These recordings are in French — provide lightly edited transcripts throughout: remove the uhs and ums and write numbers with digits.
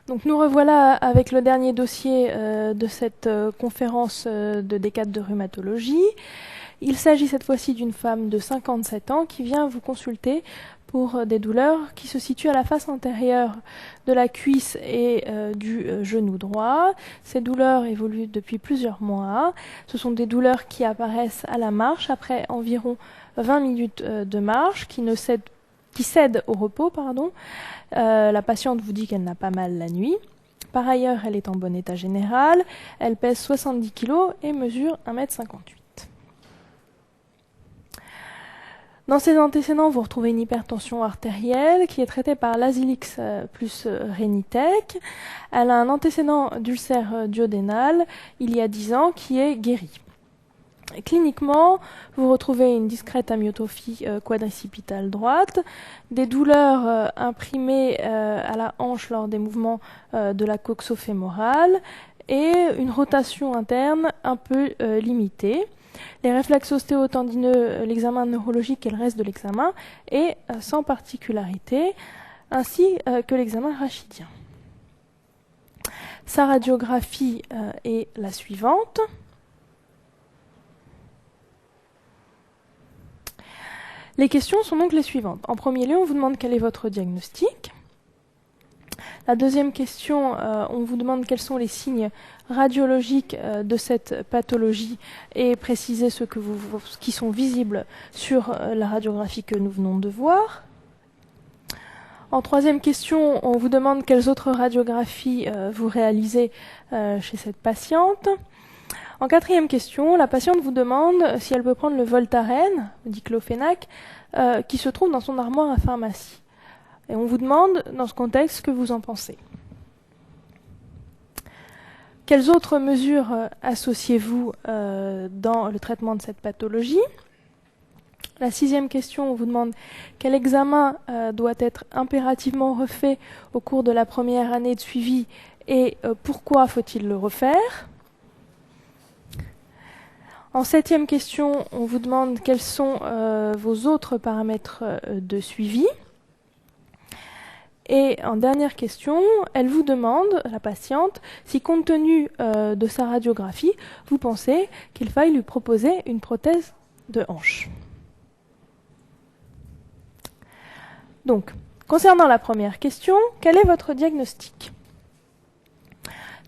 Donc nous revoilà avec le dernier dossier de cette conférence de D4 de rhumatologie. Il s'agit cette fois-ci d'une femme de 57 ans qui vient vous consulter pour des douleurs qui se situent à la face antérieure de la cuisse et du genou droit. Ces douleurs évoluent depuis plusieurs mois. Ce sont des douleurs qui apparaissent à la marche après environ 20 minutes de marche qui cèdent au repos. La patiente vous dit qu'elle n'a pas mal la nuit. Par ailleurs, elle est en bon état général. Elle pèse 70 kg et mesure 1,58 m. Dans ses antécédents, vous retrouvez une hypertension artérielle qui est traitée par l'Azilix plus Renitec. Elle a un antécédent d'ulcère duodénal il y a 10 ans qui est guéri. Cliniquement, vous retrouvez une discrète amyotrophie quadricipitale droite, des douleurs imprimées à la hanche lors des mouvements de la coxo-fémorale et une rotation interne un peu limitée. Les réflexes ostéotendineux, l'examen neurologique et le reste de l'examen est sans particularité, ainsi que l'examen rachidien. Sa radiographie est la suivante. Les questions sont donc les suivantes. En premier lieu, on vous demande quel est votre diagnostic. La deuxième question, on vous demande quels sont les signes radiologiques de cette pathologie et préciser ceux qui sont visibles sur la radiographie que nous venons de voir. En troisième question, on vous demande quelles autres radiographies vous réalisez chez cette patiente. En quatrième question, la patiente vous demande si elle peut prendre le Voltaren, le diclofénac, qui se trouve dans son armoire à pharmacie. Et on vous demande, dans ce contexte, ce que vous en pensez. Quelles autres mesures associez-vous dans le traitement de cette pathologie? La sixième question, on vous demande quel examen doit être impérativement refait au cours de la première année de suivi et pourquoi faut-il le refaire? En septième question, on vous demande quels sont vos autres paramètres de suivi. Et en dernière question, elle vous demande, la patiente, si compte tenu de sa radiographie, vous pensez qu'il faille lui proposer une prothèse de hanche. Donc, concernant la première question, quel est votre diagnostic ?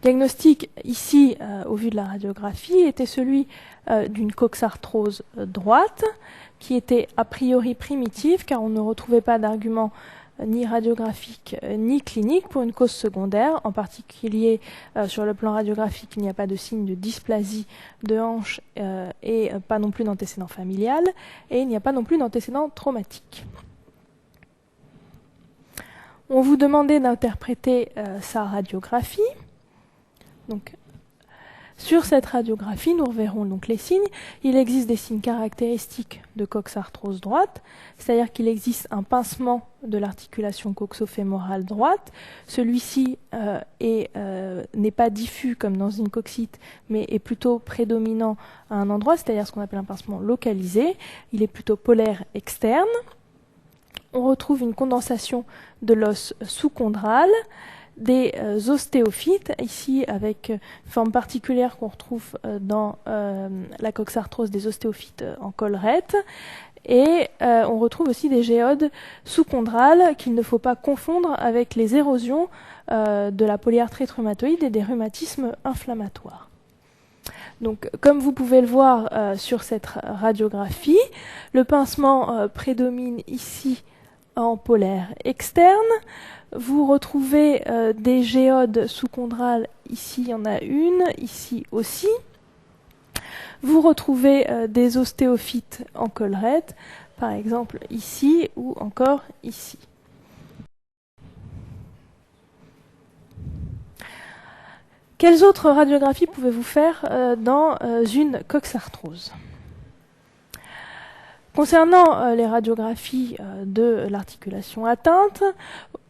Diagnostic ici, au vu de la radiographie, était celui d'une coxarthrose droite, qui était a priori primitive, car on ne retrouvait pas d'argument ni radiographique ni clinique pour une cause secondaire. En particulier, sur le plan radiographique, il n'y a pas de signe de dysplasie de hanche et pas non plus d'antécédent familial, et il n'y a pas non plus d'antécédent traumatique. On vous demandait d'interpréter sa radiographie. Donc, sur cette radiographie, nous reverrons donc les signes. Il existe des signes caractéristiques de coxarthrose droite, c'est-à-dire qu'il existe un pincement de l'articulation coxo-fémorale droite. Celui-ci n'est pas diffus comme dans une coxite, mais est plutôt prédominant à un endroit, c'est-à-dire ce qu'on appelle un pincement localisé. Il est plutôt polaire externe. On retrouve une condensation de l'os sous-chondral, des ostéophytes, ici avec une forme particulière qu'on retrouve dans la coxarthrose des ostéophytes en collerette, et on retrouve aussi des géodes sous-chondrales qu'il ne faut pas confondre avec les érosions de la polyarthrite rhumatoïde et des rhumatismes inflammatoires. Donc, comme vous pouvez le voir sur cette radiographie, le pincement prédomine ici en polaire externe. Vous retrouvez des géodes sous-chondrales, ici il y en a une, ici aussi. Vous retrouvez des ostéophytes en collerette, par exemple ici ou encore ici. Quelles autres radiographies pouvez-vous faire dans une coxarthrose ? Concernant les radiographies de l'articulation atteinte,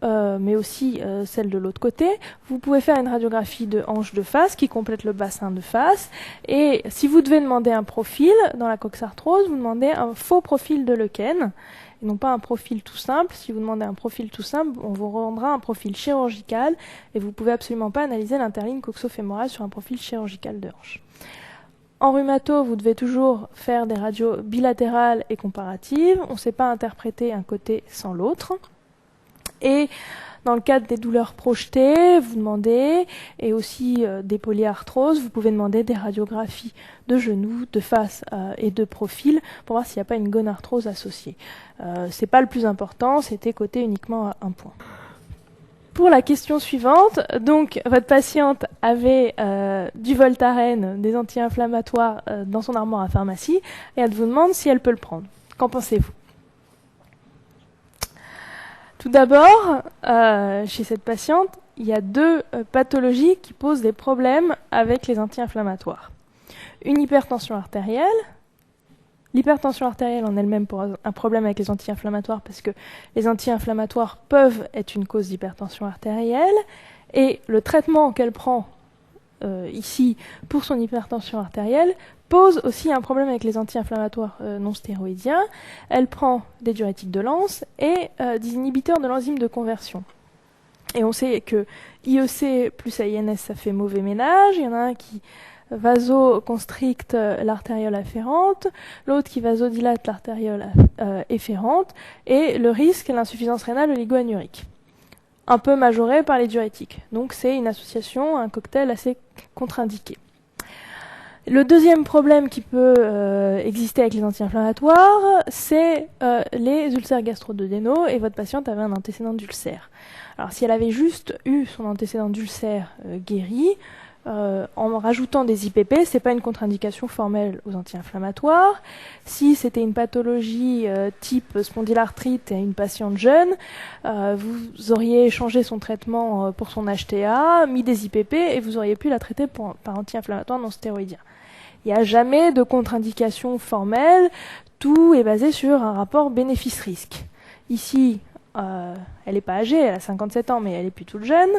mais aussi celle de l'autre côté. Vous pouvez faire une radiographie de hanche de face qui complète le bassin de face. Et si vous devez demander un profil dans la coxarthrose, vous demandez un faux profil de Lequen, et non pas un profil tout simple. Si vous demandez un profil tout simple, on vous rendra un profil chirurgical, et vous ne pouvez absolument pas analyser l'interligne coxo-fémorale sur un profil chirurgical de hanche. En rhumato, vous devez toujours faire des radios bilatérales et comparatives. On ne sait pas interpréter un côté sans l'autre. Et dans le cadre des douleurs projetées, vous demandez, et aussi des polyarthroses, vous pouvez demander des radiographies de genoux, de face et de profil pour voir s'il n'y a pas une gonarthrose associée. C'est pas le plus important, c'était coté uniquement à un point. Pour la question suivante, donc votre patiente avait du Voltaren, des anti-inflammatoires dans son armoire à pharmacie, et elle vous demande si elle peut le prendre. Qu'en pensez-vous? Tout d'abord, chez cette patiente, il y a deux pathologies qui posent des problèmes avec les anti-inflammatoires. Une hypertension artérielle. L'hypertension artérielle en elle-même pose un problème avec les anti-inflammatoires parce que les anti-inflammatoires peuvent être une cause d'hypertension artérielle, et le traitement qu'elle prend ici pour son hypertension artérielle pose aussi un problème avec les anti-inflammatoires non stéroïdiens. Elle prend des diurétiques de Lens et des inhibiteurs de l'enzyme de conversion. Et on sait que IEC plus AINS, ça fait mauvais ménage. Il y en a un qui vasoconstricte l'artériole afférente, l'autre qui vasodilate l'artériole efférente, et le risque est l'insuffisance rénale oligo-anurique, un peu majoré par les diurétiques. Donc c'est une association, un cocktail assez contre-indiqué. Le deuxième problème qui peut exister avec les anti-inflammatoires, c'est les ulcères gastro-duodénaux, et votre patiente avait un antécédent d'ulcère. Alors si elle avait juste eu son antécédent d'ulcère guéri, en rajoutant des IPP, c'est pas une contre-indication formelle aux anti-inflammatoires. Si c'était une pathologie type spondylarthrite et une patiente jeune, vous auriez changé son traitement pour son HTA, mis des IPP, et vous auriez pu la traiter par anti-inflammatoire non stéroïdien. Il n'y a jamais de contre-indication formelle, tout est basé sur un rapport bénéfice-risque. Ici, elle n'est pas âgée, elle a 57 ans, mais elle est plus toute jeune.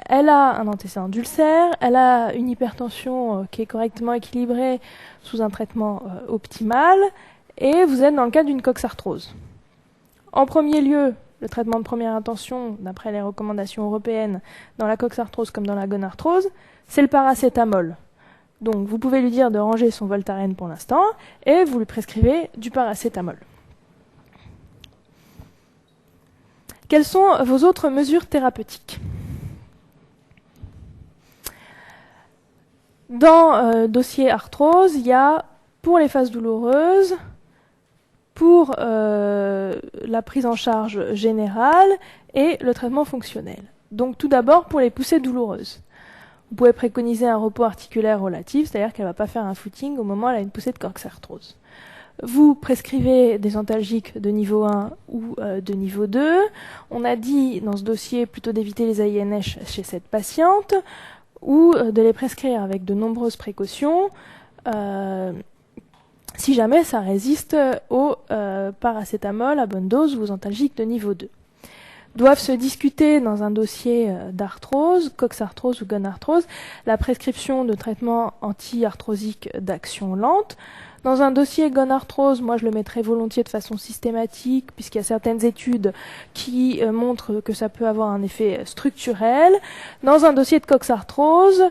Elle a un antécédent d'ulcère, elle a une hypertension qui est correctement équilibrée sous un traitement optimal, et vous êtes dans le cadre d'une coxarthrose. En premier lieu, le traitement de première intention, d'après les recommandations européennes, dans la coxarthrose comme dans la gonarthrose, c'est le paracétamol. Donc vous pouvez lui dire de ranger son Voltaren pour l'instant, et vous lui prescrivez du paracétamol. Quelles sont vos autres mesures thérapeutiques ? Dans dossier arthrose, il y a pour les phases douloureuses, pour la prise en charge générale et le traitement fonctionnel. Donc tout d'abord pour les poussées douloureuses. Vous pouvez préconiser un repos articulaire relatif, c'est-à-dire qu'elle ne va pas faire un footing au moment où elle a une poussée de coxarthrose. Vous prescrivez des antalgiques de niveau 1 ou de niveau 2. On a dit dans ce dossier plutôt d'éviter les AINH chez cette patiente, ou de les prescrire avec de nombreuses précautions si jamais ça résiste au paracétamol à bonne dose ou aux antalgiques de niveau 2. Doivent se discuter dans un dossier d'arthrose, coxarthrose ou gonarthrose, la prescription de traitements anti-arthrosiques d'action lente. Dans un dossier gonarthrose, moi je le mettrais volontiers de façon systématique, puisqu'il y a certaines études qui montrent que ça peut avoir un effet structurel. Dans un dossier de coxarthrose,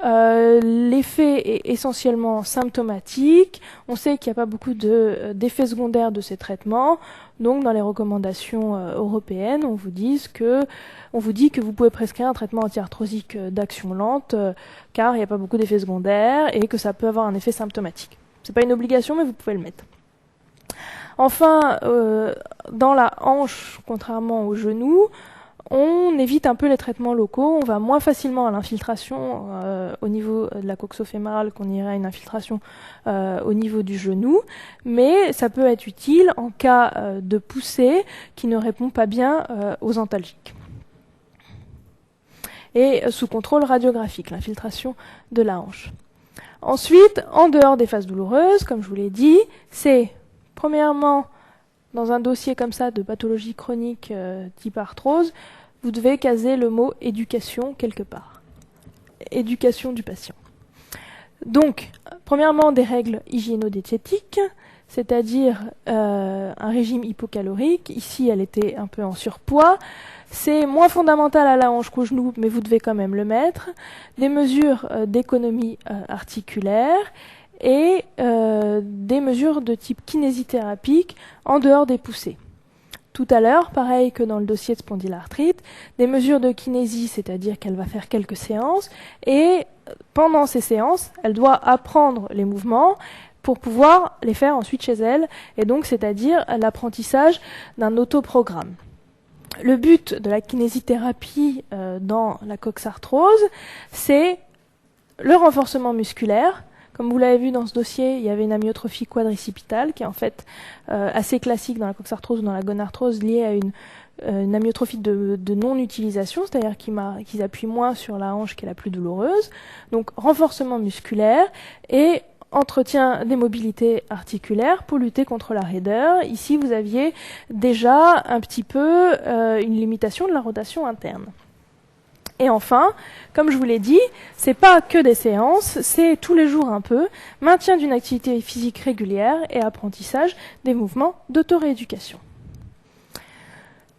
l'effet est essentiellement symptomatique. On sait qu'il n'y a pas beaucoup d'effets secondaires de ces traitements. Donc dans les recommandations européennes, on vous dit que vous pouvez prescrire un traitement anti-arthrosique d'action lente, car il n'y a pas beaucoup d'effets secondaires et que ça peut avoir un effet symptomatique. C'est pas une obligation, mais vous pouvez le mettre. Enfin, dans la hanche, contrairement au genou, on évite un peu les traitements locaux. On va moins facilement à l'infiltration au niveau de la coxo-fémorale qu'on irait à une infiltration au niveau du genou. Mais ça peut être utile en cas de poussée qui ne répond pas bien aux antalgiques. Et sous contrôle radiographique, l'infiltration de la hanche. Ensuite, en dehors des phases douloureuses, comme je vous l'ai dit, c'est premièrement, dans un dossier comme ça de pathologie chronique type arthrose, vous devez caser le mot éducation quelque part. Éducation du patient. Donc, premièrement, des règles hygiéno-diététiques, c'est-à-dire un régime hypocalorique. Ici, elle était un peu en surpoids. C'est moins fondamental à la hanche qu'au genou, mais vous devez quand même le mettre. Des mesures d'économie articulaire et des mesures de type kinésithérapique en dehors des poussées. Tout à l'heure, pareil que dans le dossier de spondylarthrite, des mesures de kinésie, c'est-à-dire qu'elle va faire quelques séances, et pendant ces séances, elle doit apprendre les mouvements pour pouvoir les faire ensuite chez elle, et donc c'est-à-dire l'apprentissage d'un autoprogramme. Le but de la kinésithérapie dans la coxarthrose, c'est le renforcement musculaire. Comme vous l'avez vu dans ce dossier, il y avait une amyotrophie quadricipitale qui est en fait assez classique dans la coxarthrose ou dans la gonarthrose, liée à une amyotrophie de non-utilisation, c'est-à-dire qu'ils appuient moins sur la hanche qui est la plus douloureuse. Donc renforcement musculaire et entretien des mobilités articulaires pour lutter contre la raideur. Ici, vous aviez déjà un petit peu une limitation de la rotation interne. Et enfin, comme je vous l'ai dit, c'est pas que des séances, c'est tous les jours un peu, maintien d'une activité physique régulière et apprentissage des mouvements d'autorééducation.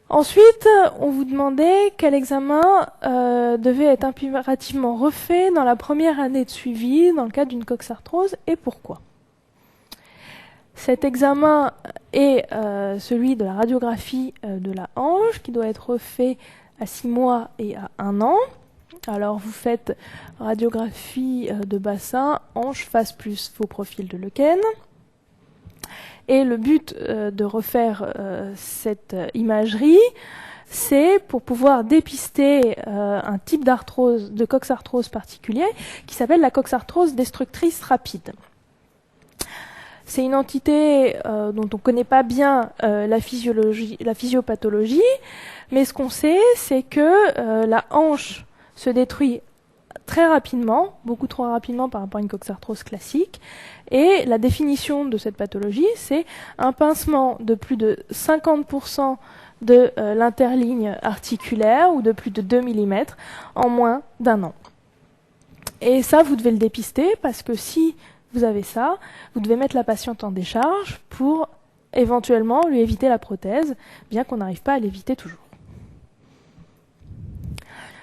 Ensuite, on vous demandait quel examen devait être impérativement refait dans la première année de suivi dans le cadre d'une coxarthrose et pourquoi. Cet examen est celui de la radiographie de la hanche qui doit être refait à 6 mois et à 1 an. Alors vous faites radiographie de bassin, hanche, face plus faux profil de Lequen. Et le but de refaire cette imagerie, c'est pour pouvoir dépister un type d'arthrose, de coxarthrose particulier, qui s'appelle la coxarthrose destructrice rapide. C'est une entité dont on ne connaît pas bien la physiopathologie, mais ce qu'on sait, c'est que la hanche se détruit très rapidement, beaucoup trop rapidement par rapport à une coxarthrose classique. Et la définition de cette pathologie, c'est un pincement de plus de 50% de l'interligne articulaire ou de plus de 2 mm en moins d'1 an. Et ça, vous devez le dépister parce que si vous avez ça, vous devez mettre la patiente en décharge pour éventuellement lui éviter la prothèse, bien qu'on n'arrive pas à l'éviter toujours.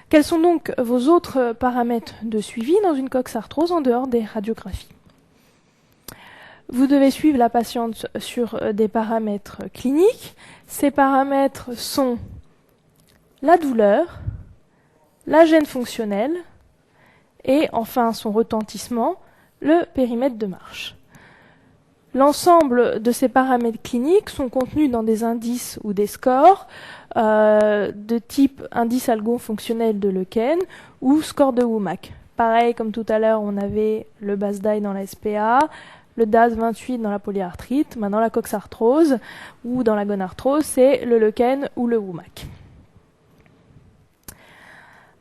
Quels sont donc vos autres paramètres de suivi dans une coxarthrose en dehors des radiographies ? Vous devez suivre la patiente sur des paramètres cliniques. Ces paramètres sont la douleur, la gêne fonctionnelle et enfin son retentissement, le périmètre de marche. L'ensemble de ces paramètres cliniques sont contenus dans des indices ou des scores de type indice algo-fonctionnel de Lequen ou score de WOMAC. Pareil, comme tout à l'heure, on avait le BASDAI dans la SPA, le DAS 28 dans la polyarthrite, maintenant la coxarthrose ou dans la gonarthrose, c'est le Lequen ou le WOMAC.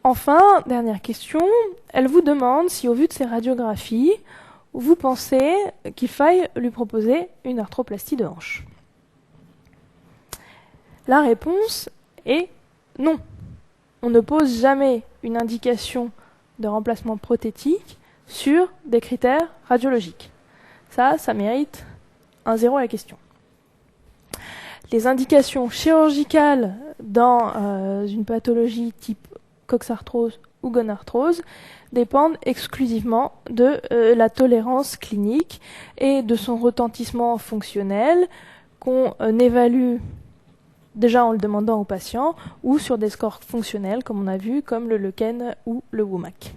Enfin, dernière question, elle vous demande si au vu de ces radiographies, vous pensez qu'il faille lui proposer une arthroplastie de hanche. La réponse est non. On ne pose jamais une indication de remplacement prothétique sur des critères radiologiques. Ça mérite un 0 à la question. Les indications chirurgicales dans une pathologie type coxarthrose ou gonarthrose dépendent exclusivement de la tolérance clinique et de son retentissement fonctionnel qu'on évalue déjà en le demandant au patient ou sur des scores fonctionnels comme on a vu, comme le Lequen ou le WOMAC.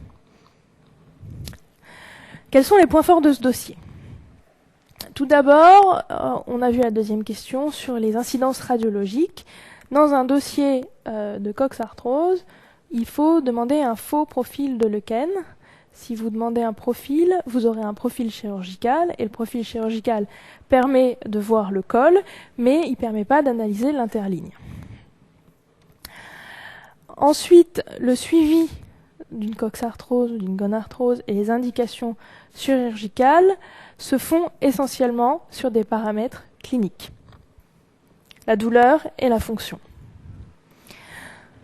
Quels sont les points forts de ce dossier ? Tout d'abord, on a vu la deuxième question sur les incidences radiologiques. Dans un dossier de coxarthrose, il faut demander un faux profil de Lequen. Si vous demandez un profil, vous aurez un profil chirurgical, et le profil chirurgical permet de voir le col, mais il ne permet pas d'analyser l'interligne. Ensuite, le suivi d'une coxarthrose ou d'une gonarthrose et les indications chirurgicales se font essentiellement sur des paramètres cliniques, la douleur et la fonction.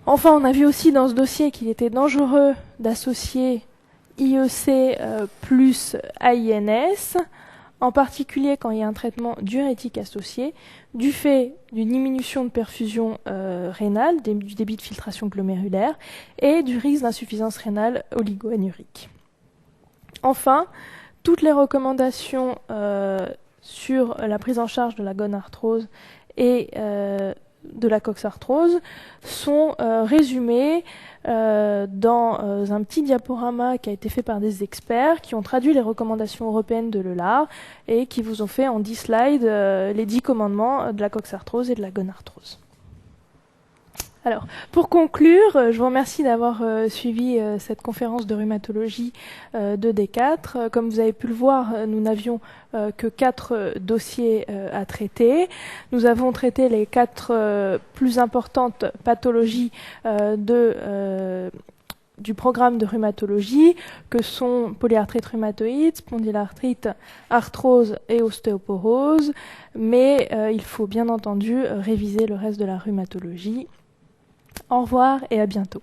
Enfin, on a vu aussi dans ce dossier qu'il était dangereux d'associer IEC plus AINS, en particulier quand il y a un traitement diurétique associé, du fait d'une diminution de perfusion rénale, du débit de filtration glomérulaire, et du risque d'insuffisance rénale oligoanurique. Enfin, toutes les recommandations sur la prise en charge de la gonarthrose et de la coxarthrose sont résumées dans un petit diaporama qui a été fait par des experts qui ont traduit les recommandations européennes de l'EULAR et qui vous ont fait en 10 slides les 10 commandements de la coxarthrose et de la gonarthrose. Alors, pour conclure, je vous remercie d'avoir suivi cette conférence de rhumatologie de D4. Comme vous avez pu le voir, nous n'avions que 4 dossiers à traiter. Nous avons traité les 4 plus importantes pathologies du programme de rhumatologie, que sont polyarthrite rhumatoïde, spondylarthrite, arthrose et ostéoporose. Mais il faut bien entendu réviser le reste de la rhumatologie. Au revoir et à bientôt.